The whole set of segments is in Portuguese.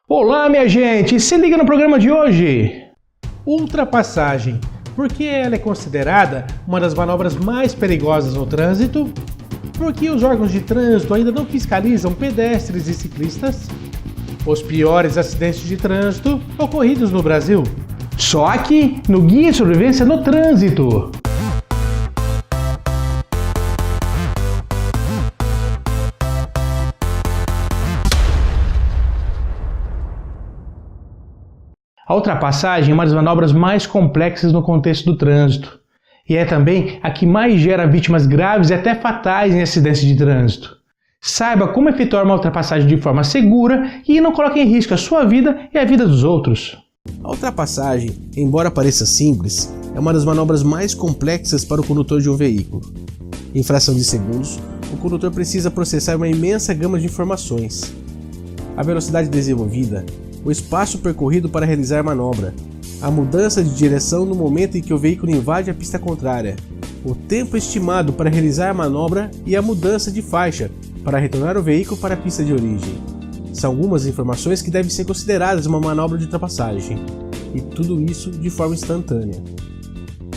Olá, minha gente! Se liga no programa de hoje! Ultrapassagem. Por que ela é considerada uma das manobras mais perigosas no trânsito? Por que os órgãos de trânsito ainda não fiscalizam pedestres e ciclistas? Os piores acidentes de trânsito ocorridos no Brasil. Só aqui, no Guia de Sobrevivência no Trânsito. A ultrapassagem é uma das manobras mais complexas no contexto do trânsito e é também a que mais gera vítimas graves e até fatais em acidentes de trânsito. Saiba como efetuar uma ultrapassagem de forma segura e não coloque em risco a sua vida e a vida dos outros. A ultrapassagem, embora pareça simples, é uma das manobras mais complexas para o condutor de um veículo. Em fração de segundos, o condutor precisa processar uma imensa gama de informações. A velocidade desenvolvida, o espaço percorrido para realizar a manobra, a mudança de direção no momento em que o veículo invade a pista contrária, o tempo estimado para realizar a manobra e a mudança de faixa para retornar o veículo para a pista de origem. São algumas informações que devem ser consideradas uma manobra de ultrapassagem, e tudo isso de forma instantânea.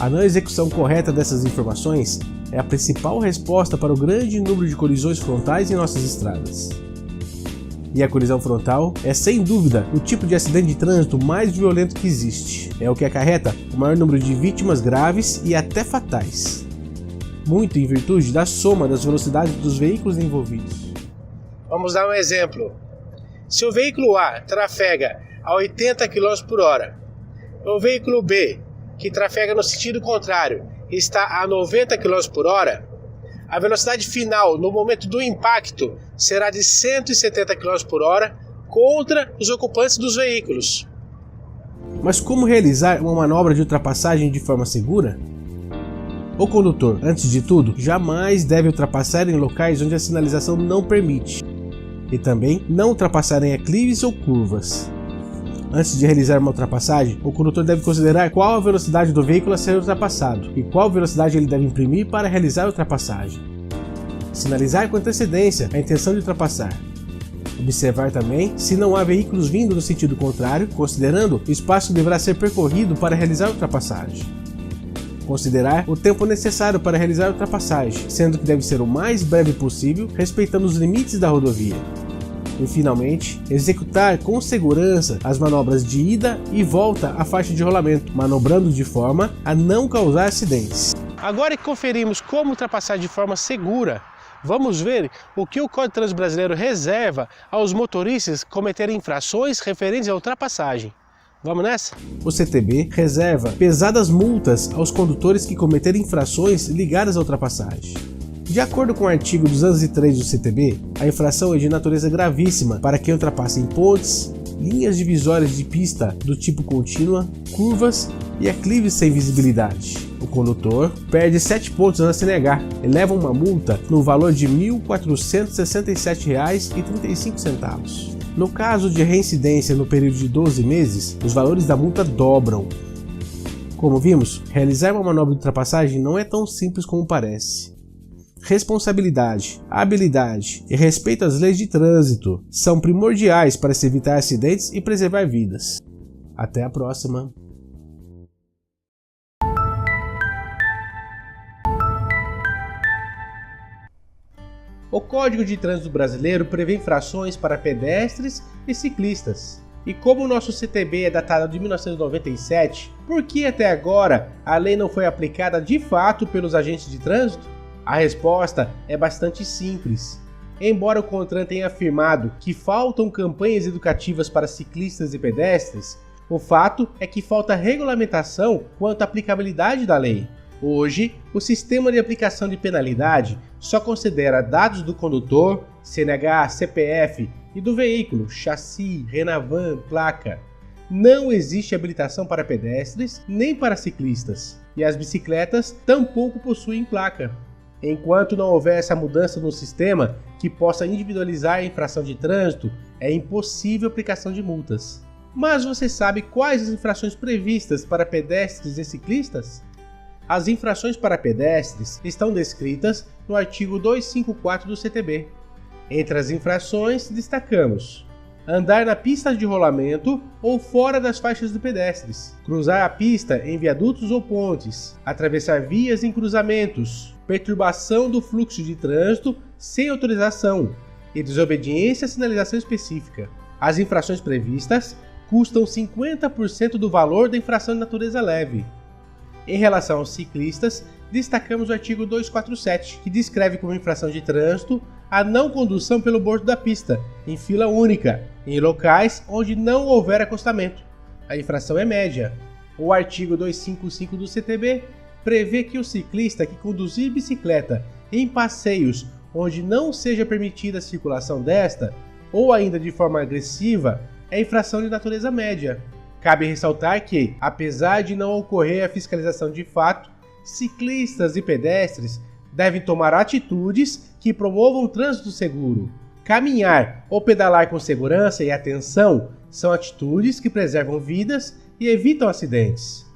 A não execução correta dessas informações é a principal resposta para o grande número de colisões frontais em nossas estradas. E a colisão frontal é, sem dúvida, o tipo de acidente de trânsito mais violento que existe. É o que acarreta o maior número de vítimas graves e até fatais. Muito em virtude da soma das velocidades dos veículos envolvidos. Vamos dar um exemplo. Se o veículo A trafega a 80 km por hora, o veículo B, que trafega no sentido contrário, está a 90 km por hora, a velocidade final no momento do impacto será de 170 km por hora contra os ocupantes dos veículos. Mas como realizar uma manobra de ultrapassagem de forma segura? O condutor, antes de tudo, jamais deve ultrapassar em locais onde a sinalização não permite, e também não ultrapassar em aclives ou curvas. Antes de realizar uma ultrapassagem, o condutor deve considerar qual a velocidade do veículo a ser ultrapassado e qual velocidade ele deve imprimir para realizar a ultrapassagem. Sinalizar com antecedência a intenção de ultrapassar. Observar também se não há veículos vindo no sentido contrário, considerando o espaço que deverá ser percorrido para realizar a ultrapassagem. Considerar o tempo necessário para realizar a ultrapassagem, sendo que deve ser o mais breve possível, respeitando os limites da rodovia. E finalmente, executar com segurança as manobras de ida e volta à faixa de rolamento, manobrando de forma a não causar acidentes. Agora que conferimos como ultrapassar de forma segura, vamos ver o que o Código de Trânsito Brasileiro reserva aos motoristas que cometerem infrações referentes à ultrapassagem. Vamos nessa? O CTB reserva pesadas multas aos condutores que cometerem infrações ligadas à ultrapassagem. De acordo com o artigo 203 do CTB, a infração é de natureza gravíssima para quem ultrapassa em pontes, linhas divisórias de pista do tipo contínua, curvas e aclives sem visibilidade. O condutor perde 7 pontos na CNH e leva uma multa no valor de R$ 1.467,35. No caso de reincidência no período de 12 meses, os valores da multa dobram. Como vimos, realizar uma manobra de ultrapassagem não é tão simples como parece. Responsabilidade, habilidade e respeito às leis de trânsito são primordiais para se evitar acidentes e preservar vidas. Até a próxima! O Código de Trânsito Brasileiro prevê infrações para pedestres e ciclistas. E como o nosso CTB é datado de 1997, por que até agora a lei não foi aplicada de fato pelos agentes de trânsito? A resposta é bastante simples. Embora o CONTRAN tenha afirmado que faltam campanhas educativas para ciclistas e pedestres, o fato é que falta regulamentação quanto à aplicabilidade da lei. Hoje, o sistema de aplicação de penalidade só considera dados do condutor, CNH, CPF e do veículo, chassi, Renavan, placa. Não existe habilitação para pedestres nem para ciclistas, e as bicicletas tampouco possuem placa. Enquanto não houver essa mudança no sistema que possa individualizar a infração de trânsito, é impossível a aplicação de multas. Mas você sabe quais as infrações previstas para pedestres e ciclistas? As infrações para pedestres estão descritas no artigo 254 do CTB. Entre as infrações, destacamos andar na pista de rolamento ou fora das faixas de pedestres, cruzar a pista em viadutos ou pontes, atravessar vias em cruzamentos, perturbação do fluxo de trânsito sem autorização e desobediência à sinalização específica. As infrações previstas custam 50% do valor da infração de natureza leve. Em relação aos ciclistas, destacamos o artigo 247, que descreve como infração de trânsito a não condução pelo bordo da pista, em fila única, em locais onde não houver acostamento. A infração é média. O artigo 255 do CTB prevê que o ciclista que conduzir bicicleta em passeios onde não seja permitida a circulação desta, ou ainda de forma agressiva, é infração de natureza média. Cabe ressaltar que, apesar de não ocorrer a fiscalização de fato, ciclistas e pedestres devem tomar atitudes que promovam o trânsito seguro. Caminhar ou pedalar com segurança e atenção são atitudes que preservam vidas e evitam acidentes.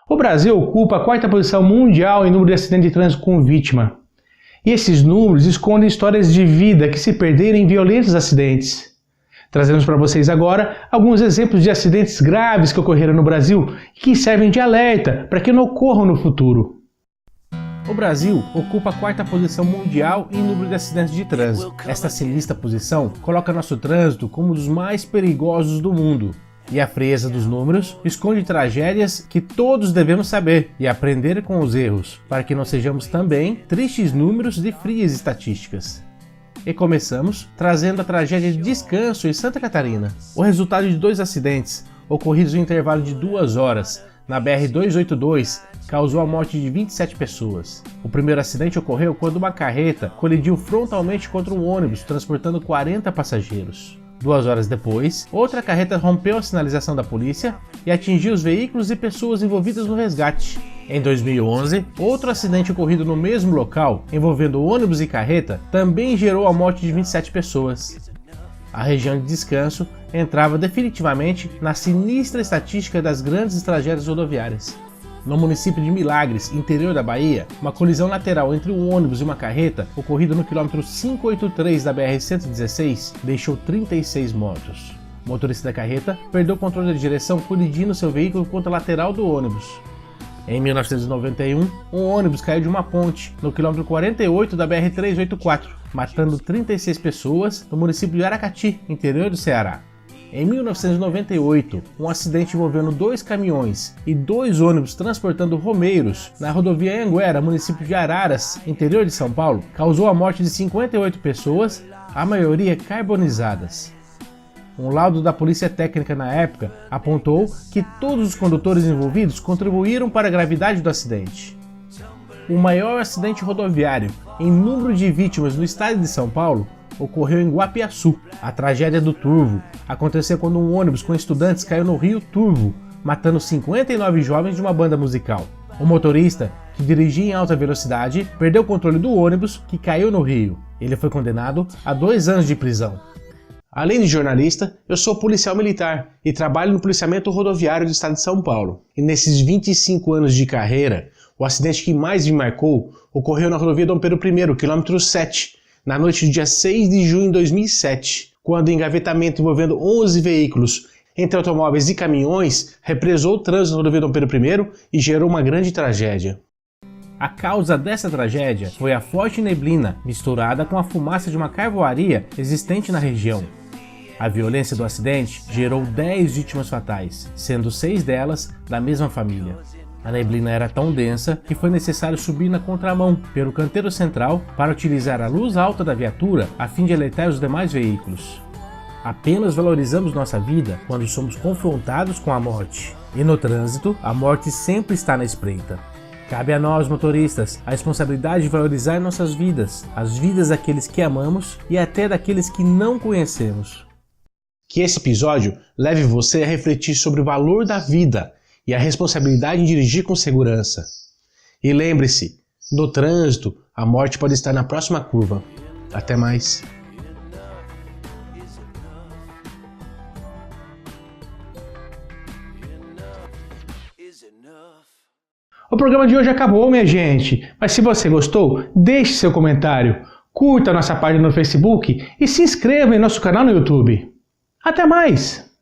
O Brasil ocupa a 4ª posição mundial em número de acidentes de trânsito com vítima. E esses números escondem histórias de vida que se perderam em violentos acidentes. Trazemos para vocês agora alguns exemplos de acidentes graves que ocorreram no Brasil e que servem de alerta para que não ocorram no futuro. O Brasil ocupa a 4ª posição mundial em número de acidentes de trânsito. Esta sinistra posição coloca nosso trânsito como um dos mais perigosos do mundo. E a frieza dos números esconde tragédias que todos devemos saber e aprender com os erros, para que não sejamos também tristes números de frias estatísticas. E começamos trazendo a tragédia de Descanso em Santa Catarina. O resultado de 2 acidentes, ocorridos em um intervalo de 2 horas, na BR-282, causou a morte de 27 pessoas. O primeiro acidente ocorreu quando uma carreta colidiu frontalmente contra um ônibus transportando 40 passageiros. 2 horas depois, outra carreta rompeu a sinalização da polícia e atingiu os veículos e pessoas envolvidas no resgate. Em 2011, outro acidente ocorrido no mesmo local, envolvendo ônibus e carreta, também gerou a morte de 27 pessoas. A região de Descanso entrava definitivamente na sinistra estatística das grandes tragédias rodoviárias. No município de Milagres, interior da Bahia, uma colisão lateral entre um ônibus e uma carreta, ocorrida no quilômetro 583 da BR-116, deixou 36 mortos. O motorista da carreta perdeu o controle da direção, colidindo seu veículo contra a lateral do ônibus. Em 1991, um ônibus caiu de uma ponte, no quilômetro 48 da BR-384, matando 36 pessoas no município de Aracati, interior do Ceará. Em 1998, um acidente envolvendo 2 caminhões e 2 ônibus transportando romeiros na rodovia Anguera, município de Araras, interior de São Paulo, causou a morte de 58 pessoas, a maioria carbonizadas. Um laudo da polícia técnica na época apontou que todos os condutores envolvidos contribuíram para a gravidade do acidente. O maior acidente rodoviário em número de vítimas no estado de São Paulo ocorreu em Guapiaçu. A tragédia do Turvo aconteceu quando um ônibus com estudantes caiu no rio Turvo, matando 59 jovens de uma banda musical. O motorista, que dirigia em alta velocidade, perdeu o controle do ônibus que caiu no rio. Ele foi condenado a 2 anos de prisão. Além de jornalista, eu sou policial militar e trabalho no policiamento rodoviário do estado de São Paulo. E nesses 25 anos de carreira, o acidente que mais me marcou ocorreu na rodovia Dom Pedro I, quilômetro 7, na noite do dia 6 de junho de 2007, quando o engavetamento envolvendo 11 veículos, entre automóveis e caminhões, represou o trânsito na rodovia Dom Pedro I e gerou uma grande tragédia. A causa dessa tragédia foi a forte neblina misturada com a fumaça de uma carvoaria existente na região. A violência do acidente gerou 10 vítimas fatais, sendo 6 delas da mesma família. A neblina era tão densa que foi necessário subir na contramão pelo canteiro central para utilizar a luz alta da viatura a fim de alertar os demais veículos. Apenas valorizamos nossa vida quando somos confrontados com a morte. E no trânsito, a morte sempre está na espreita. Cabe a nós, motoristas, a responsabilidade de valorizar nossas vidas, as vidas daqueles que amamos e até daqueles que não conhecemos. Que esse episódio leve você a refletir sobre o valor da vida e a responsabilidade em dirigir com segurança. E lembre-se, no trânsito, a morte pode estar na próxima curva. Até mais. O programa de hoje acabou, minha gente, mas se você gostou, deixe seu comentário, curta a nossa página no Facebook e se inscreva em nosso canal no YouTube. Até mais!